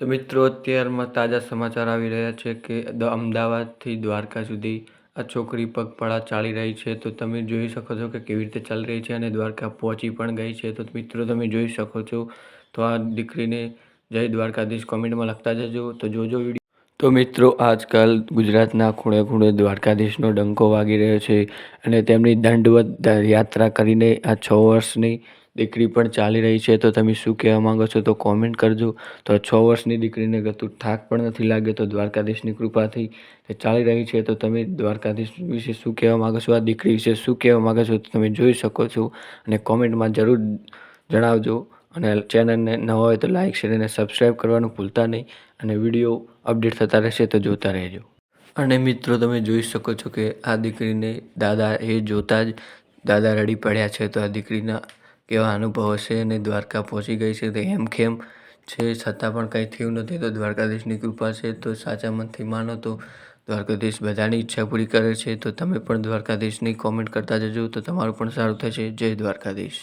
તો મિત્રો અત્યારમાં તાજા સમાચાર આવી રહ્યા છે કે અમદાવાદથી દ્વારકા સુધી આ છોકરી પગપાળા ચાલી રહી છે. તો તમે જોઈ શકો છો કે કેવી રીતે ચાલી રહી છે અને દ્વારકા પહોંચી પણ ગઈ છે. તો મિત્રો તમે જોઈ શકો છો. તો આ દીકરીને જય દ્વારકાધીશ કોમેન્ટમાં લખતા જજો. તો જોજો વિડીયો. તો મિત્રો આજકાલ ગુજરાતના ખૂણે ખૂણે દ્વારકાધીશનો ડંકો વાગી રહ્યો છે અને તેમની દંડવત યાત્રા કરીને આ 6 વર્ષની દીકરી પણ ચાલી રહી છે. તો તમે શું કહેવા માંગો છો તો કોમેન્ટ કરજો. તો 6 વર્ષની દીકરીને ગતું થાક પણ નથી લાગ્યો. તો દ્વારકાધીશની કૃપાથી તે ચાલી રહી છે. તો તમે દ્વારકાધીશ વિશે શું કહેવા માંગો છો, આ દીકરી વિશે શું કહેવા માંગો છો, તો તમે જોઈ શકો છો અને કોમેન્ટમાં જરૂર જણાવજો. અને ચેનલને નવા હોય તો લાઇક, શેર અને સબસ્ક્રાઈબ કરવાનું ભૂલતા નહીં. અને વિડીયો અપડેટ થતા રહેશે તો જોતા રહેજો. અને મિત્રો તમે જોઈ શકો છો કે આ દીકરીને દાદા એ જોતા જ દાદા રડી પડ્યા છે. તો આ દીકરીના કેવા અનુભવ હશે અને દ્વારકા પહોંચી ગઈ છે. તો હેમખેમ છે છતાં પણ કંઈ થયું નથી. તો દ્વારકાધીશની કૃપા છે. તો સાચા મનથી માનો તો દ્વારકાધીશ બધાની ઈચ્છા પૂરી કરે છે. તો તમે પણ દ્વારકાધીશની કોમેન્ટ કરતા જજો તો તમારું પણ સારું થશે. જય દ્વારકાધીશ.